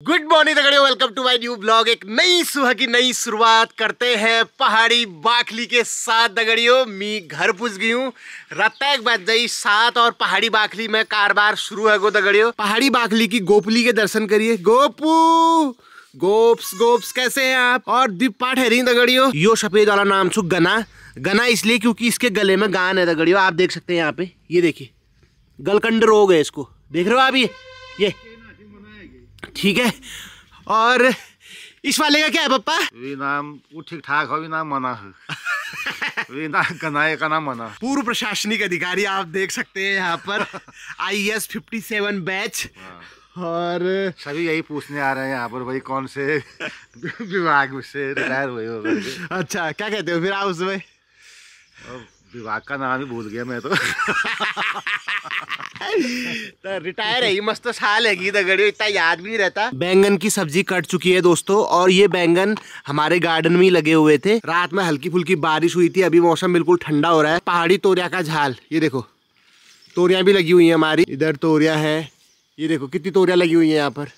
Good morning दगड़ियों, welcome to my new blog. एक नई सुबह की नई शुरुआत करते हैं पहाड़ी बाखली के साथ। दगड़ियों मी घर पुज गई हूँ, रत्तैक बज गई 7 और पहाड़ी बाखली में कारबार शुरू है गो। दगड़ियों पहाड़ी बाखली की गोपली के दर्शन करिए। गोपू गोप्स गोप्स कैसे हैं आप? और दीपा ठहरी दगड़ियों। यो सफेद वाला नाम छू गना। गना इसलिए क्योंकि इसके गले में गान है दगड़ियों, आप देख सकते हैं यहाँ पे। ये देखिए गलकंड रोग है इसको, देख रहे हो आप? ये ठीक है। और इस वाले का क्या है पप्पा? नाम वो ठीक ठाक हो, नाम मना है। नाम का नाम मना। पूर्व प्रशासनिक अधिकारी आप देख सकते हैं यहाँ पर। IAS 57 batch. और सभी यही पूछने आ रहे हैं यहाँ पर, भाई कौन से विभाग से रिटायर हुए हो? अच्छा क्या कहते हो फिर आप उसमें? विभाग का नाम ही भूल गया मैं तो। तो रिटायर है, मस्त साल है दगड़ियों, इतना याद भी नहीं रहता। बैंगन की सब्जी कट चुकी है दोस्तों, और ये बैंगन हमारे गार्डन में ही लगे हुए थे। रात में हल्की फुल्की बारिश हुई थी, अभी मौसम बिल्कुल ठंडा हो रहा है। पहाड़ी तोरिया का झाल, ये देखो तोरियां भी लगी हुई है हमारी। इधर तोरिया है, ये देखो कितनी तोरियां लगी हुई है यहाँ पर।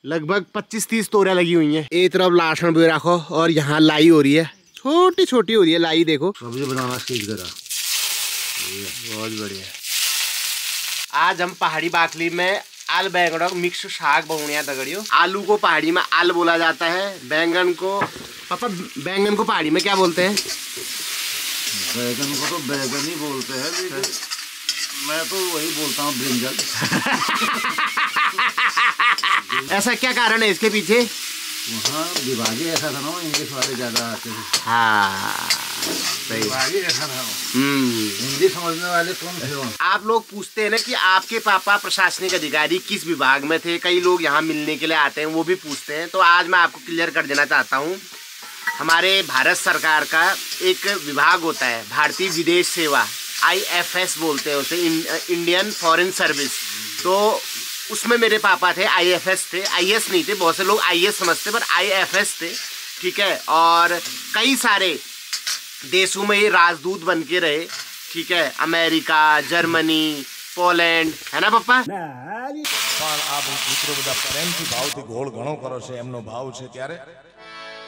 लगभग 25-30 तोरियां लगी हुई है। एक तरफ लहसुन भी रखो, और यहाँ लाई हो रही है, छोटी छोटी हो रही है लाई। देखो सब्जी बनाना सीख गया, बहुत बढ़िया। आज हम पहाड़ी बाखली में आल बैंगन मिक्स साग बनाने दगड़ियों। आलू को पहाड़ी में आल बोला जाता है, बैंगन को पापा बैंगन को पहाड़ी में क्या बोलते हैं? बैगन को तो बैगन ही बोलते हैं, लेकिन मैं तो वही बोलता हूँ ब्रिंजल। ऐसा क्या कारण है इसके पीछे? वहाँ विभागी ऐसा था ना, इंग्लिश वाले ज्यादा आते थे। हाँ सही, विभागी ऐसा था, हिंदी समझने वाले कौन थे? आप लोग पूछते हैं ना कि आपके पापा प्रशासनिक अधिकारी किस विभाग में थे, कई लोग यहाँ मिलने के लिए आते हैं, वो भी पूछते हैं। तो आज मैं आपको क्लियर कर देना चाहता हूँ, हमारे भारत सरकार का एक विभाग होता है भारतीय विदेश सेवा, IFS बोलते हैं उसे, इंडियन फॉरेन सर्विस। तो उसमें मेरे पापा थे, IFS थे, IS नहीं थे। बहुत से लोग IS समझते पर IFS थे, ठीक है। और कई सारे देशों में ये राजदूत बन के रहे, ठीक है। अमेरिका, जर्मनी, पोलैंड, है ना पापा?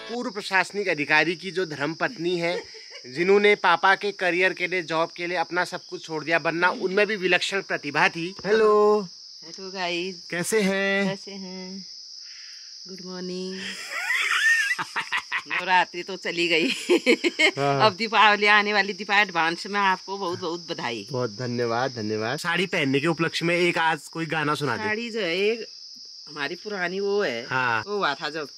पूर्व प्रशासनिक अधिकारी की जो धर्मपत्नी है, जिन्होंने पापा के करियर के लिए, जॉब के लिए अपना सब कुछ छोड़ दिया, वरना उनमें भी विलक्षण प्रतिभा थी। हेलो हेलो गाइस, कैसे हैं? कैसे हैं? Good morning. नवरात्रि तो चली गई। अब दीपावली आने वाली। दीपा एडवांस में आपको बहुत बहुत बधाई। बहुत धन्यवाद धन्यवाद। साड़ी पहनने के उपलक्ष्य में एक आज कोई गाना सुना दे। साड़ी जो है एक हमारी पुरानी वो है। हाँ। वो हुआ था जब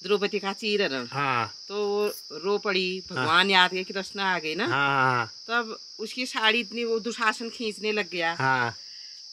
द्रौपदी का चीरहरण। हाँ। तो वो रो पड़ी, भगवान याद के कृष्ण आ गए ना। हाँ। तब उसकी साड़ी इतनी, वो दुशासन खींचने लग गया। हाँ।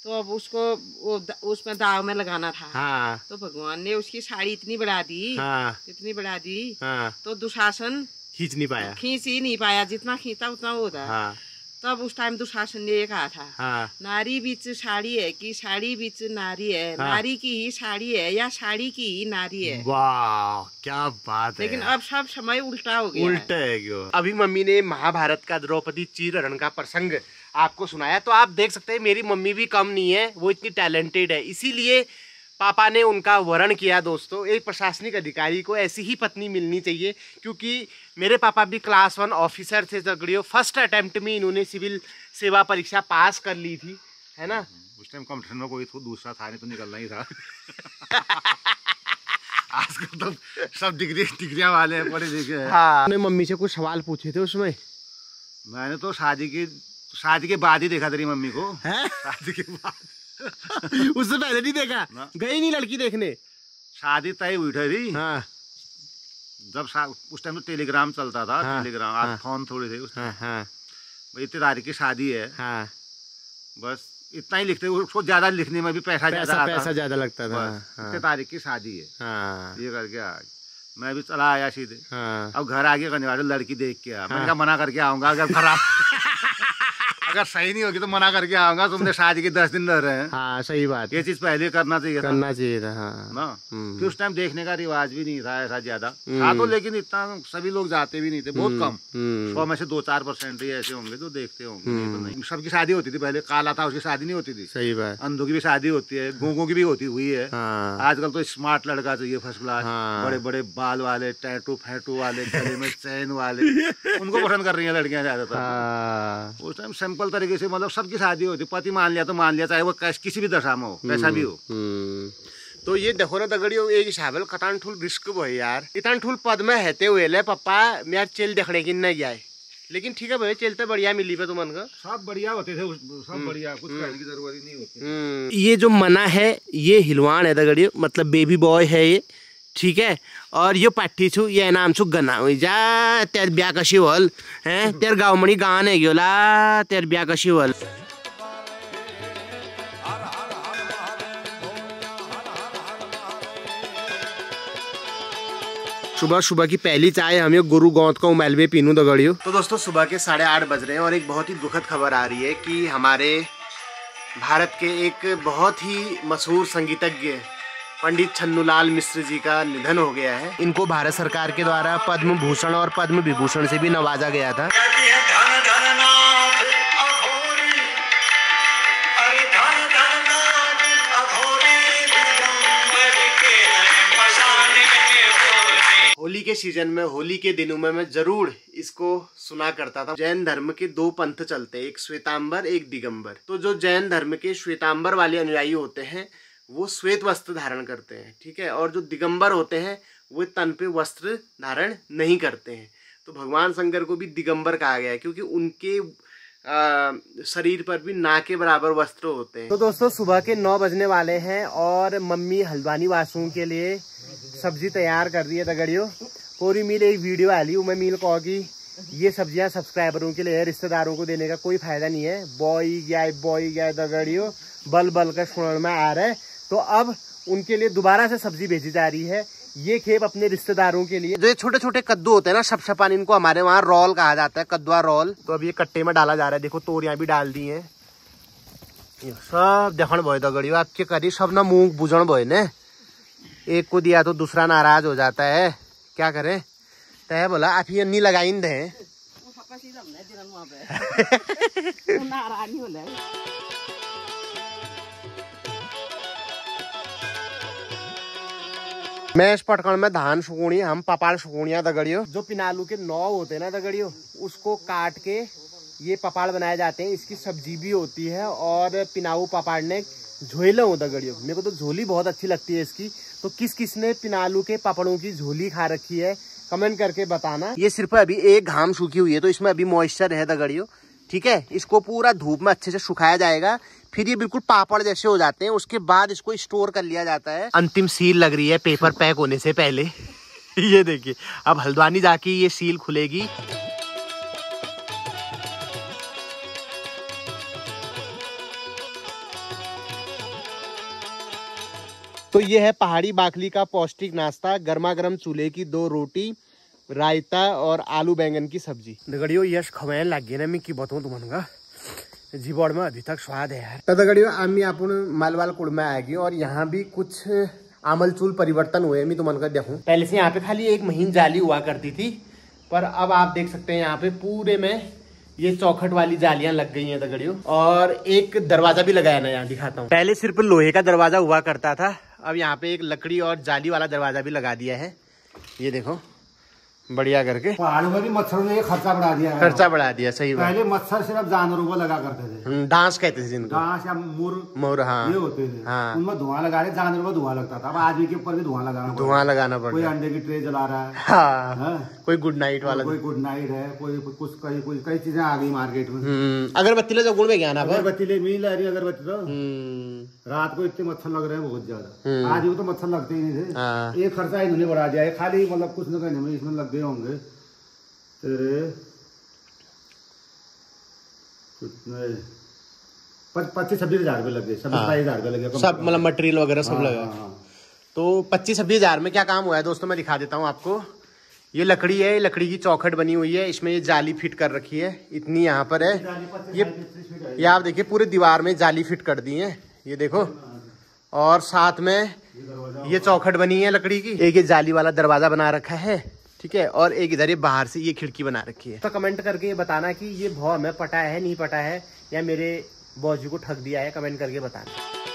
तो अब उसको वो उसमें दाव में लगाना था। हाँ। तो भगवान ने उसकी साड़ी इतनी बढ़ा दी। हाँ। इतनी बढ़ा दी। हाँ। तो दुशासन खींच नहीं पाया। खींच ही नहीं पाया, जितना खींचा उतना वो था। हाँ। तब उस टाइम दुशासन ने ये कहा था, हाँ। नारी बीच साड़ी है कि साड़ी बीच नारी है। हाँ। नारी की ही साड़ी है या साड़ी की ही नारी है। वाह क्या बात है। लेकिन अब सब समय उल्टा हो गया। उल्टा है क्यों? अभी मम्मी ने महाभारत का द्रौपदी चीरहरण का प्रसंग आपको सुनाया, तो आप देख सकते हैं मेरी मम्मी भी कम नहीं है, वो इतनी टैलेंटेड है। इसीलिए पापा ने उनका वरण किया। दोस्तों एक प्रशासनिक अधिकारी को ऐसी ही पत्नी मिलनी चाहिए, क्योंकि मेरे पापा भी क्लास 1 ऑफिसर थे दगड़ियों। फर्स्ट अटेम्प्ट में इन्होंने सिविल सेवा परीक्षा पास कर ली थी, है ना। उस टाइम कंपटीशन में कोई तो दूसरा था नहीं, तो निकलना ही था। आजकल तो सब डिग्रियां वाले हैं, पढ़े लिखे हैं। हाँ। मम्मी से कुछ सवाल पूछे थे उसमें। मैंने तो शादी के बाद ही देखा तेरी मम्मी को। है? शादी के बाद। उससे पहले नहीं देखा? गई नहीं लड़की देखने? शादी तय हुई थी। हाँ। जब उस टाइम तो टेलीग्राम चलता था। हाँ। टेलीग्राम, हाँ। आज फोन थोड़ी थे उस टाइम। हाँ। हाँ। भाई इतनी तारीख की शादी है। हाँ। बस इतना ही लिखते, उसको ज्यादा लिखने में भी पैसा ज्यादा लगता था। इतनी तारीख की शादी है। हाँ। ये करके आ मैं भी चला आया सीधे। हाँ। अब घर आगे करने वाले लड़की देख के मैंने कहा मना करके आऊंगा, अगर अगर सही नहीं होगी तो मना करके आऊंगा, तुमने शादी के 10 दिन रह रहे हैं। हाँ सही बात, ये चीज पहले करना चाहिए था हाँ ना। फिर उस टाइम देखने का रिवाज भी नहीं था ऐसा ज्यादा था तो, लेकिन इतना सभी लोग जाते भी नहीं थे, बहुत कम। 100 में से 2-4% ही ऐसे होंगे जो देखते होंगे, नहीं तो नहीं। सबकी शादी होती थी पहले, काला था उसकी शादी नहीं होती थी। सही बात, अंधों की भी शादी होती है, गूंगों की भी होती हुई है। आजकल तो स्मार्ट लड़का चाहिए, फर्स्ट क्लास, बड़े बड़े बाल वाले, टैटू फैटू वाले, गले में चैन वाले, उनको पसंद कर रही है लड़कियां ज्यादातर। उस टाइम सिंपल तरीके से मतलब सबकी शादी होती, पति मान लिया तो मान लिया, चाहे वो किसी भी दशा में हो, कैसा भी हो। तो ये देखो ना दगड़ियों, एक हिसाब कतान ठूल रिस्क वो है यार, इतना ठूल पद में रहते हुए ले पापा मैं चेल देखने की नहीं जाए, लेकिन ठीक है भाई चलते बढ़िया मिली पे तुमन का, सब बढ़िया होते थे, सब बढ़िया, कुछ कहने की जरूरत नहीं होती। ये जो मना है ये हिलवान है दगड़ियों, मतलब बेबी बॉय है ये, ठीक है। और ये पाठी छु ये नाम छु गना हुई जा, तेर ब्याह कशी होल हैं, तेर गाँव मणी गान है ला, तेर ब्याह कशी होल। सुबह सुबह की पहली चाय हम ये गुरु गौत को उमैलवे पीनू दगड़ियो। तो दोस्तों सुबह के 8:30 बज रहे हैं और एक बहुत ही दुखद खबर आ रही है कि हमारे भारत के एक बहुत ही मशहूर संगीतज्ञ पंडित छन्नूलाल मिश्र जी का निधन हो गया है। इनको भारत सरकार के द्वारा पद्म भूषण और पद्म विभूषण से भी नवाजा गया था। होली के सीजन में, होली के दिनों में मैं जरूर इसको सुना करता था। जैन धर्म के 2 पंथ चलते हैं, एक श्वेतांबर एक दिगंबर। तो जो जैन धर्म के श्वेतांबर वाले अनुयायी होते हैं वो श्वेत वस्त्र धारण करते हैं, ठीक है, और जो दिगंबर होते हैं वो तन पे वस्त्र धारण नहीं करते हैं। तो भगवान शंकर को भी दिगंबर कहा गया है क्योंकि उनके शरीर पर भी ना के बराबर वस्त्र होते हैं। तो दोस्तों सुबह के 9 बजने वाले हैं और मम्मी हल्द्वानी वासुओं के लिए सब्जी तैयार कर रही है दगड़ियों। पूरी मील एक वीडियो आ ली मैं मील कहो कि ये सब्जियां सब्सक्राइबरों के लिए, रिश्तेदारों को देने का कोई फायदा नहीं है। बॉय गया दगड़ियों, बल बल का सुनने में आ रहा है। तो अब उनके लिए दोबारा से सब्जी भेजी जा रही है, ये खेप अपने रिश्तेदारों के लिए। जो ये छोटे छोटे कद्दू होते हैं ना, शपशपान, इनको हमारे वहाँ रोल कहा जाता है, कद्दुआ रोल। तो अब ये कट्टे में डाला जा रहा है, देखो तोरियां भी डाल दी है, सब देखण बोए दगड़ियों। आपके करी सब ना मूंग बुझण बोए ने, एक को दिया तो दूसरा नाराज हो जाता है, क्या करें। तय बोला आप ये नहीं लगाई दे मैं इस पटकन में धान सुकूणी, हम पपाड़ सुकूणिया दगड़ियों। जो पिनालू के नौ होते हैं ना दगड़ियों, उसको काट के ये पपाड़ बनाए जाते हैं। इसकी सब्जी भी होती है और पिनाऊ पपाड़ने झोले हो दगड़ियों। मेरे को तो झोली बहुत अच्छी लगती है इसकी। तो किस किस ने पिनालू के पापड़ों की झोली खा रखी है कमेंट करके बताना। ये सिर्फ अभी एक घाम सूखी हुई है तो इसमें अभी मॉइस्चर है दगड़ियों, ठीक है। इसको पूरा धूप में अच्छे से सुखाया जाएगा, फिर ये बिल्कुल पापड़ जैसे हो जाते हैं। उसके बाद इसको स्टोर कर लिया जाता है। अंतिम सील लग रही है पेपर पैक होने से पहले। ये देखिए अब हल्द्वानी जाके ये सील खुलेगी। तो ये है पहाड़ी बाखली का पौष्टिक नाश्ता, गर्मा गर्म चूल्हे की 2 रोटी, रायता और आलू बैंगन की सब्जी। दगड़ियों यश खवाएं लग गए ना, मैं की बताऊं तुमका जीवड़ में अभी तक स्वाद है यार। तो दगड़ियों आम्मी अपन मालवाल कुड़ में आएगी और यहाँ भी कुछ आमलचूल परिवर्तन हुए। मैं तुमका देखूं, पहले से यहाँ पे खाली एक महीन जाली हुआ करती थी, पर अब आप देख सकते हैं यहाँ पे पूरे में ये चौखट वाली जालियां लग गई हैं दगड़ियों। और एक दरवाजा भी लगाया ना, यहाँ दिखाता हूँ। पहले सिर्फ लोहे का दरवाजा हुआ करता था, अब यहाँ पे एक लकड़ी और जाली वाला दरवाजा भी लगा दिया है। ये देखो बढ़िया करके। पहाड़ों में भी मच्छरों ने खर्चा बढ़ा दिया है। खर्चा बढ़ा दिया, सही बात। पहले मच्छर सिर्फ जानवरों को लगा करते थे, डांस कहते थे जिनको, डांस या मोर, हाँ, ये होते थे। हाँ। उनमें धुआं लगा रहे, जानवरों में धुआं लगता था। अब आदमी के ऊपर भी धुआं लगाना पड़ता। कोई अंडे की ट्रे जला रहा है, हाँ। कोई गुड नाइट वाला, कोई गुड नाइट है, कोई कुछ कई चीजें आ गई मार्केट में। अगरबत्ती ले गुड़ में ज्ञान, अगरबत्ती ले मिल रही अगरबत्ती तो रात को इतने मच्छर लग रहे हैं बहुत ज्यादा। आज तो मच्छर लगते ही नहीं थे। एक खर्चा इन्होंने बढ़ा दिया है, खाली मतलब कुछ न कहने में इसमें लग गए होंगे तेरे 25-26 हजार रुपये लगे, 27 हजार रुपये लगे सब, मतलब मटेरियल वगैरह सब लगा। तो 25-26 हजार में क्या काम हुआ है दोस्तों, मैं दिखा देता हूँ आपको। ये लकड़ी है, लकड़ी की चौखट बनी हुई है, इसमें ये जाली फिट कर रखी है, इतनी यहाँ पर है। ये आप देखिए पूरे दीवार में जाली फिट कर दी है, ये देखो। और साथ में ये चौखट बनी है लकड़ी की, एक ये जाली वाला दरवाजा बना रखा है, ठीक है। और एक इधर ये बाहर से ये खिड़की बना रखी है। तो कमेंट करके ये बताना कि ये भाव हमें पटा है नहीं पटा है, या मेरे बॉस जी को ठग दिया है, कमेंट करके बताना।